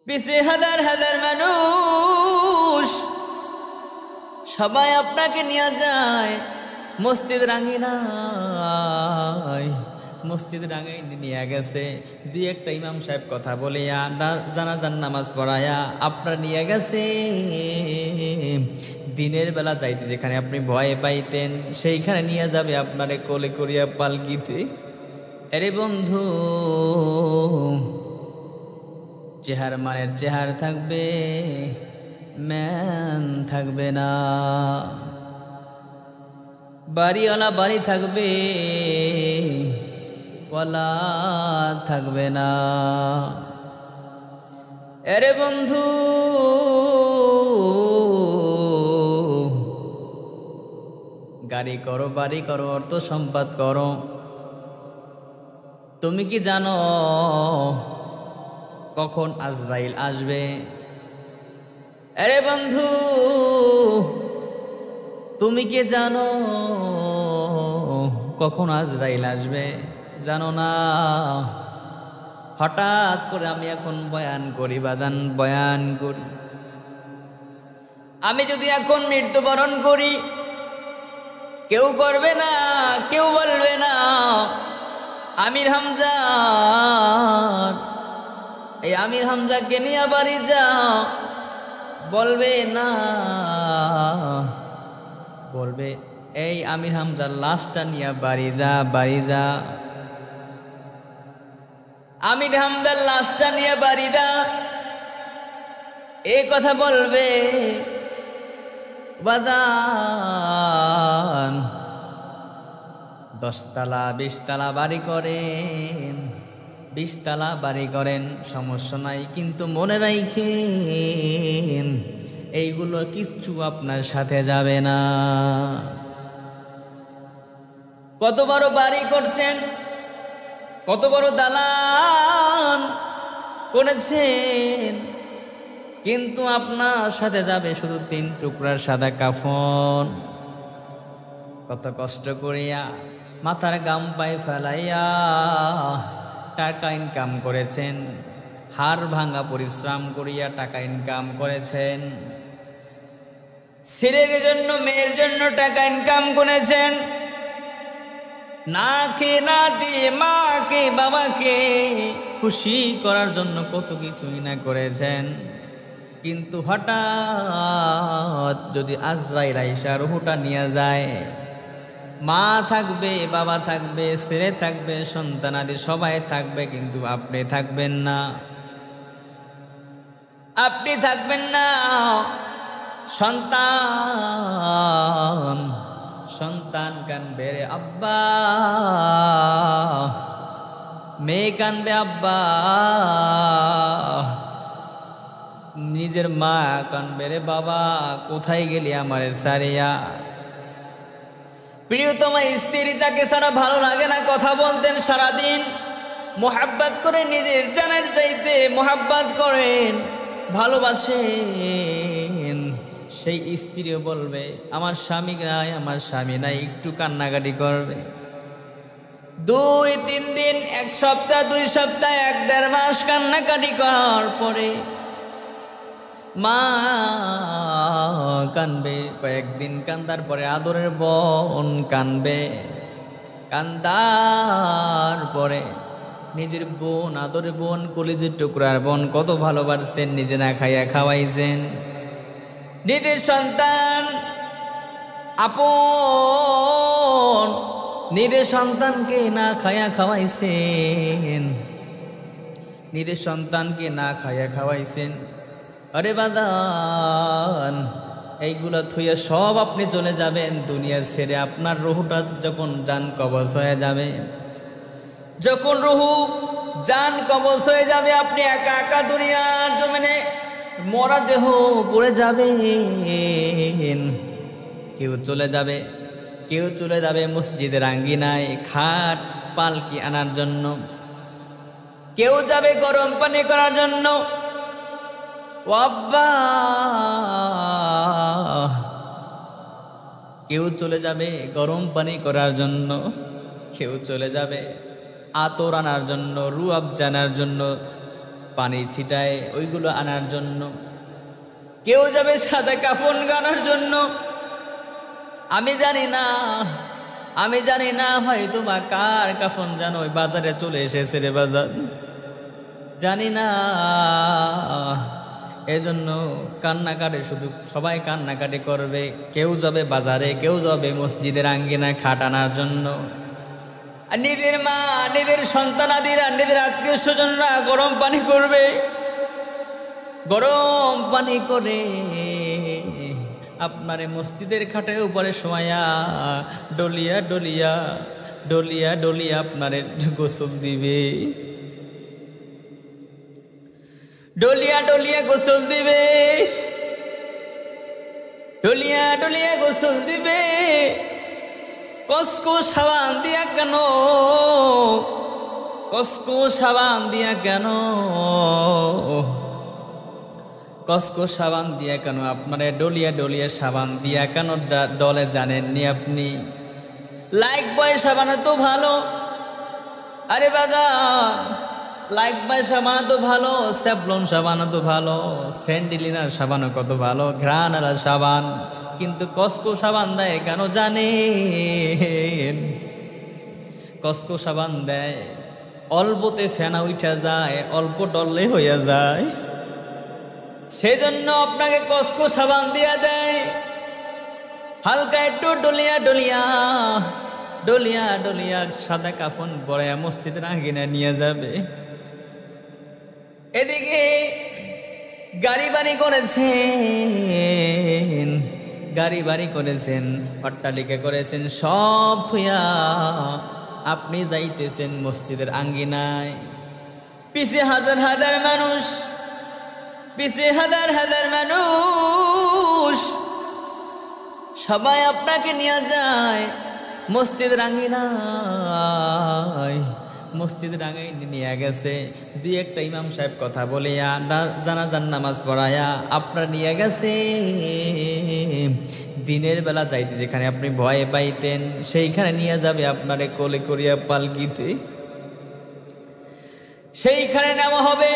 পিছে হাজার হাজার মানুষ সবাই আপনাকে নিয়ে যায় মসজিদ রাঙ্গিনায়। মসজিদ রাঙ্গাই নিয়ে গেছে, দুই একটা ইমাম সাহেব কথা বলিয়া জানাজার নামাজ পড়ায়া আপনার নিয়ে গেছে। দিনের বেলা যাইতে যেখানে আপনি ভয় পাইতেন সেইখানে নিয়ে যাবে আপনারে কোলে করিয়া পালকিতে। আরে বন্ধু, চেহার মানের চেহার থাকবে, ম্যান থাকবে না। বাড়িওয়ালা বাড়ি থাকবে, ওয়ালা থাকবে না। আরে বন্ধু, গাড়ি করো, বাড়ি করো, অর্থ সম্পদ করো, তুমি কি জানো কখন আজরাইল আসবে? আরে বন্ধু, তুমি কি জানো কখন আজরাইল আসবে? জানো না। হঠাৎ করে আমি এখন বয়ান করি বাজান, বয়ান করি। আমি যদি এখন মৃত্যুবরণ করি, কেউ করবে না, কেউ বলবে না আমির হামজা, এই আমির হামজাকে নিয়ে বাড়ি যাও, বলবে না। বলবে এই আমির হামজার লাশটা নিয়ে বাড়ি যা, বাড়ি যা। আমির হামজার লাশটা নিয়ে বাড়ি যা, এই কথা বলবে বাদান। 10 তলা 20 তলা বাড়ি করেন, 20 তলা বাড়ি করেন, সমস্যা নাই, কিন্তু মনে রাখেন এইগুলো কিচ্ছু আপনার সাথে যাবে না। কত বড় বাড়ি করছেন, কত বড় দালান করেছেন, কিন্তু আপনার সাথে যাবে শুধু 3 টুকরার সাদা কাফন। কত কষ্ট করিয়া মাথার গাম পায়ে ফেলাইয়া টাকা ইনকাম করেছেন, হাড় ভাঙা পরিশ্রম করিয়া টাকা ইনকাম করেছেন, ছেলের জন্য মেয়ের জন্য টাকা ইনকাম করেছেন, না খেয়ে না দিয়ে মাকে বাবাকে খুশি করার জন্য কত কিছুই না করেছেন। কিন্তু হঠাৎ যদি আজরাইল আইসা রুহটা নিয়ে যায়, মা থাকবে, বাবা থাকবে, ছেলে থাকবে, সন্তানাদি সবাই থাকবে, কিন্তু আপনি থাকবেন না। আপনি থাকবেন না। সন্তান সন্তান কানবে রে আব্বা, মেয়ে কানবে আব্বা, নিজের মা কানবে রে বাবা, কোথায় গেলি আমারে সারিয়া। প্রিয়তমা স্ত্রী যাকে সারা ভালো লাগে না, কথা বলতেন সারাদিন, মোহাব্বত করে নিজের জানের চাইতে মোহাব্বত করেন, ভালোবাসেন, সেই স্ত্রীও বলবে আমার স্বামী নাই, আমার স্বামী নাই, একটু কান্নাকাটি করবে। 2-3 দিন, 1 সপ্তাহ, 2 সপ্তাহ, 1-1.5 মাস কান্নাকাটি করার পরে মা কানবে। কয়েকদিন কান্দার পরে আদরের বোন কানবে, কান্দার পরে নিজের বোন, আদরের বোন, কলিজের টুকরার বোন, কত ভালোবাসছেন, নিজে না খাইয়া খাওয়াইছেন। নিজের সন্তান আপন, নিজের সন্তানকে না খাইয়া খাওয়াইছেন, নিজের সন্তানকে না খাইয়া খাওয়াইছেন। আরে বাদান, এইগুলা থইয়া সব আপনি চলে যাবেন দুনিয়া ছেড়ে। আপনার রুহটা যখন জান কবজ হয়ে যাবে, যখন রুহু জান কবজ হয়ে যাবে, আপনি একা একা দুনিয়ার জমিনে মরা দেহ পড়ে যাবেন। কেউ চলে যাবে, কেউ চলে যাবে মসজিদের আঙ্গিনায় খাট পালকি আনার জন্য, কেউ যাবে গরম পানি করার জন্য। ও আব্বা, কেউ চলে যাবে গরম পানি করার জন্য, কেউ চলে যাবে আতর আনার জন্য, রুয়াব জানার জন্য, পানি ছিটায় ওইগুলো আনার জন্য, কেউ যাবে সাদা কাফন গানার জন্য। আমি জানি না হয়তো বা কার কাফন জানো ওই বাজারে চলে এসেছে রে বাজার, জানি না। এজন্য কান্নাকাটি, শুধু সবাই কান্নাকাটি করবে। কেউ যাবে বাজারে, কেউ যাবে মসজিদের আঙ্গিনায় খাট আনার জন্য। আর নিজের মা, নিজের সন্তানাদিরা, নিজের আত্মীয় স্বজনরা গরম পানি করবে। গরম পানি করে আপনারে মসজিদের খাটের উপরে শোয়া ডলিয়া ডলিয়া ডলিয়া ডলিয়া আপনারে গোসল দিবে, ডলিয়া ডলিয়া গোসল দিবে, ডলিয়া ডলিয়া গোসল দিবে। কসকো সাবান দিয়া কেন, কসকো সাবান দিয়া কেন, কসকো সাবান দিয়া কেন আপনারে ডলিয়া ডলিয়া সাবান দিয়া কেন ডলে জানেননি আপনি? লাইক বয় সাবান তো ভালো, আরে বাদা লাইক বয় সাবান তো ভালো, স্যাভলন সাবান তো ভালো, স্যান্ডিলিনার সাবানও কত ভালো, ঘ্রাণালা সাবান, কিন্তু কসকো সাবান দেয় কেন জানেন? কসকো সাবান দেয় অল্পতে ফেনা উঠা যায়, অল্প ডললে হইয়া যায়, সেজন্য আপনাকে কসকো সাবান দিয়া দেয়। হালকা একটু ডলিয়া ডলিয়া ডলিয়া ডলিয়া সাদা কাফন পরে মসজিদের আঙ্গিনায় নিয়ে যাবে। এদিকে গাড়ি বাড়ি করেছেন, গাড়ি বাড়ি করেছেন, অট্টালিকা করেছেন, সব থুয়া আপনি যাইতেছেন মসজিদের আঙ্গিনায়। পিছে হাজার হাজার মানুষ, পিছে হাজার হাজার মানুষ, সবাই আপনাকে নিয়ে যায় মসজিদের আঙ্গিনায়। মসজিদের আঙ্গিনায় নিয়ে গেছে, দুই একটা ইমাম সাহেব কথা বলিয়া জানাজার নামাজ পড়ায়া আপনার নিয়ে গেছে। দিনের বেলা যাইতে যেখানে আপনি ভয় পাইতেন, সেইখানে নিয়ে যাবে আপনারে কোলে করিয়া পালকিতে, সেইখানে নেওয়া হবে।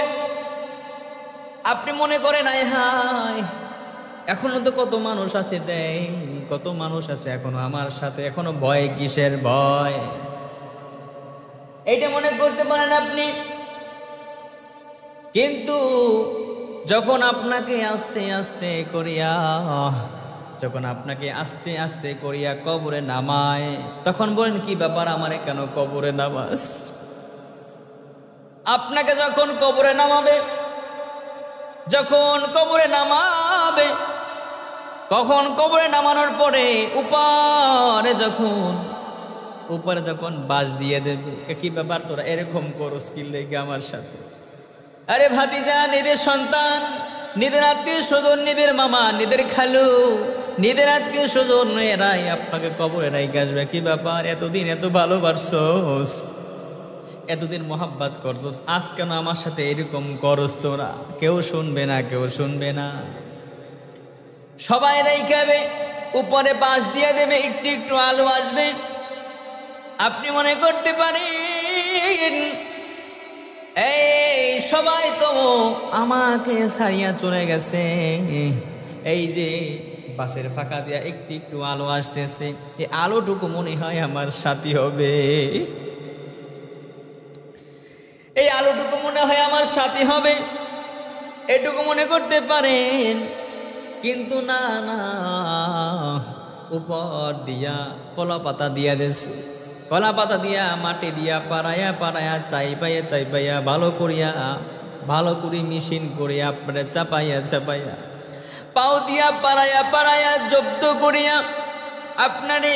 আপনি মনে করেন আয় হায় এখনো তো কত মানুষ আছে, দেয় কত মানুষ আছে এখনো আমার সাথে, এখনো ভয় কিসের ভয়, এইটা মনে করতে পারেন আপনি। কিন্তু যখন আপনাকে আস্তে আস্তে করিয়া, যখন আপনাকে আস্তে আস্তে করিয়া কবরে নামায়, তখন বলেন কি ব্যাপার আমারে কেন কবরে নামাস? আপনাকে যখন কবরে নামাবে, যখন কবরে নামাবে, কখন কবরে নামানোর পরে উপরে যখন বাস দিয়ে দেবে, কি ব্যাপার তোরা এরকম করস কি লেগে আমার সাথে? আরে ভাতিজা, নিজের সন্তান, নিজের আত্মীয় স্বজন, নিজের মামা, নিজের খালু, নিজের আত্মীয় স্বজন এরাই আপনাকে কবরে রাইখে আসবে। কি ব্যাপার এতদিন এত ভালোবাসছস, এতদিন মোহাব্বত করছস, আজ কেন আমার সাথে এরকম করস তোরা? কেউ শুনবে না, কেউ শুনবে না, সবাই রাইখাবে। উপরে বাঁশ দিয়ে দেবে, একটু একটু আলো আসবে। আপনি মনে করতে পারেন এই সবাই তো আমাকে ছাড়িয়া চলে গেছে, এই যে বাসের ফাঁকা দিয়া একটু একটু আলো আসতেছে, এই আলোটুকু মনে হয় আমার সাথী হবে, এই আলোটুকু মনে হয় আমার সাথী হবে, এটুকু মনে করতে পারেন। কিন্তু না না, উপর দিয়া কলা পাতা দিয়া দিয়েছে, কলা পাতা দিয়া মাটি দিয়া পাড়াইয়া পাড়াইয়া চাইপাইয়া চাইপাইয়া ভালো করে মেশিন করিয়া আপনারা চাপাইয়া চাপাইয়া পাও দিয়া পাড়াইয়া পাড়াইয়া জব্দ করিয়া আপনারে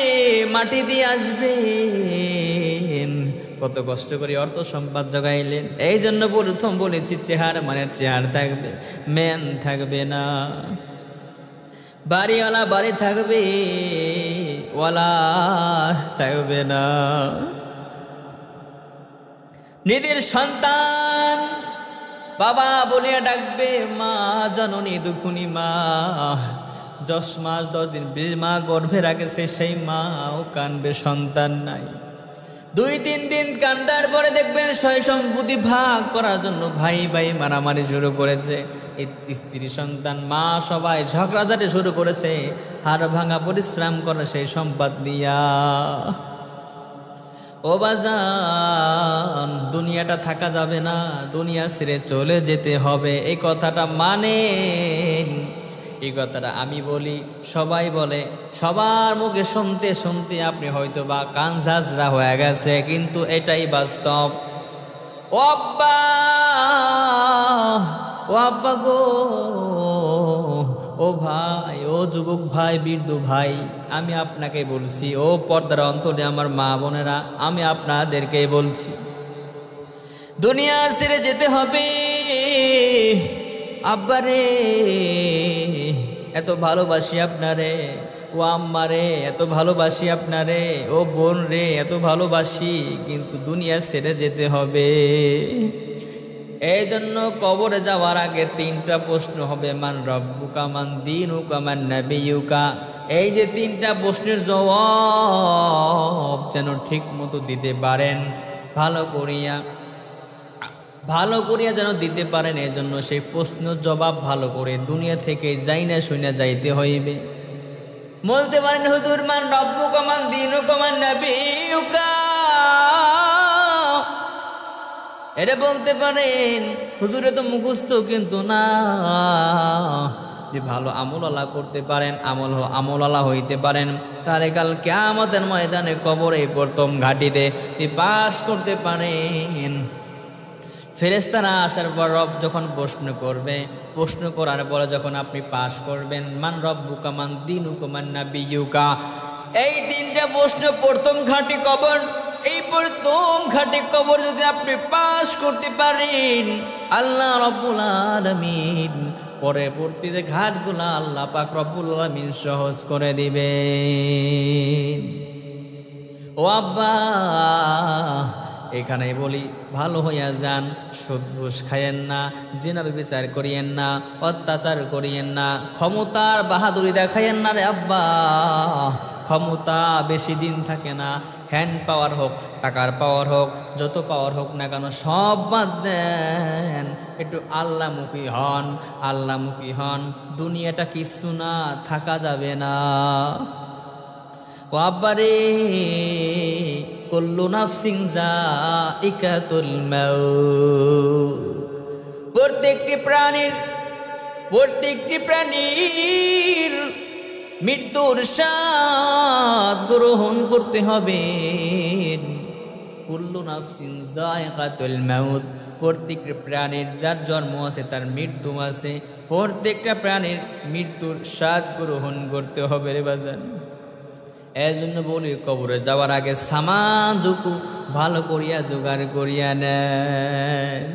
মাটি দিয়ে আসবেন। কত কষ্ট করে অর্থ সম্পদ জোগাইলেন। এই জন্য প্রথম বলেছি চেহারা মানে চেহারা থাকবে, মেন থাকবে না। বাড়িওয়ালা বাড়ি থাকবে, ওয়ালা থাকবে না। নিজের সন্তান বাবা বলিয়া ডাকবে, মা জননী দুখুনি মা, 10 মাস 10 দিন মা গর্ভে রাখেছে, সেই মাও কানবে সন্তান নাই। 2-3 দিন কান্দার পরে দেখবেন সয় সম্পত্তি ভাগ করার জন্য ভাই ভাই মারামারি শুরু করেছে, স্ত্রী সন্তান মা সবাই ঝগড়াঝাটি শুরু করেছে, হাড় ভাঙা পরিশ্রম করে সেই সম্পদ দিয়া। ও বাজান, দুনিয়াটা থাকা যাবে না, দুনিয়া ছেড়ে চলে যেতে হবে, এই কথাটা মানেন। এই কথাটা আমি বলি, সবাই বলে, সবার মুখে শুনতে শুনতে আপনি হয়তো বা কান ঝাঁঝরা হয়ে গেছে, কিন্তু এটাই বাস্তব। ও আব্বা, ও আব্বা গো, ও ভাই, ও যুবক ভাই, বৃদ্ধ ভাই, আমি আপনাকে বলছি, ও পর্দার অন্তরে আমার মা বোনেরা, আমি আপনাদেরকে বলছি, দুনিয়া ছেড়ে যেতে হবে। আব্বারে এত ভালোবাসি আপনারে, ও আম্মারে এত ভালোবাসি আপনারে, ও বোন রে এত ভালোবাসি, কিন্তু দুনিয়া ছেড়ে যেতে হবে। এই জন্য কবরে যাওয়ার আগে 3টা প্রশ্ন হবে, মান রব্বুকা, মান দীনুকা, মান নাবিয়ুকা। এই যে 3টা প্রশ্নের জবাব যেন ঠিক মতো দিতে পারেন, ভালো করিয়া যেন দিতে পারেন। এই জন্য সেই প্রশ্নের জবাব ভালো করে দুনিয়া থেকে যাই না শুনে যাইতে হইবে। বলতে পারেন, হুজুর মান রব্বুকা, মান দীনুকা, মান নাবিয়ুকা, এটা বলতে পারেন। হুজুরে তো মুখস্থ, কিন্তু না, যে ভালো আমলওয়ালা করতে পারেন, আমলওয়ালা হইতে পারেন, তাহলে কাল কিয়ামতের ময়দানে কবরে প্রথম ঘাটিতে পাস করতে পারেন। ফেরেশতারা আসার পর রব যখন প্রশ্ন করবে, প্রশ্ন করার পরে যখন আপনি পাস করবেন, মান রব্বুকা, মান দীনুকা, মান নাবিয়ুকা, এই 3টা প্রশ্ন প্রথম ঘাটি কবর। এই প্রথম ঘাটে কবর যদি আপনি পাস করতে পারেন, আল্লাহ রব্বুল আলামিন পরবর্তীতে ঘাটগুলা আল্লাহ পাক রব্বুল আলামিন সহজ করে দিবেন। ও আব্বা, এখানে বলি, ভালো হইয়া যান, সুদ ঘুষ খাইয়েন না, জিনা বিচার করিয়েন না, অত্যাচার করিয়েন না, ক্ষমতার বাহাদুরি দেখাইয়েন না রে আব্বা। ক্ষমতা বেশি দিন থাকে না, হ্যান্ড পাওয়ার হোক, টাকার পাওয়ার হোক, যত পাওয়ার হোক না কেন সব বাদ দেন, একটু আল্লাহমুখী হন, আল্লাহমুখী হন। দুনিয়াটা কিচ্ছু না, থাকা যাবে না। ও আব্বারে, কুল্লু নাফসিন যায়িকাতুল মাউত, প্রত্যেকটি প্রাণীর মৃত্যুর স্বাদ গ্রহণ করতে হবে। কুল্লু নাফসিন যায়িকাতুল মাউত, প্রত্যেকটি প্রাণীর যার জন্ম আছে তার মৃত্যু আছে, প্রত্যেকটা প্রাণীর মৃত্যুর স্বাদ গ্রহণ করতে হবে রে বাজান। এই জন্য বলি, কবরে যাওয়ার আগে সামানটুকু ভালো করিয়া জোগাড় করিয়া নেন।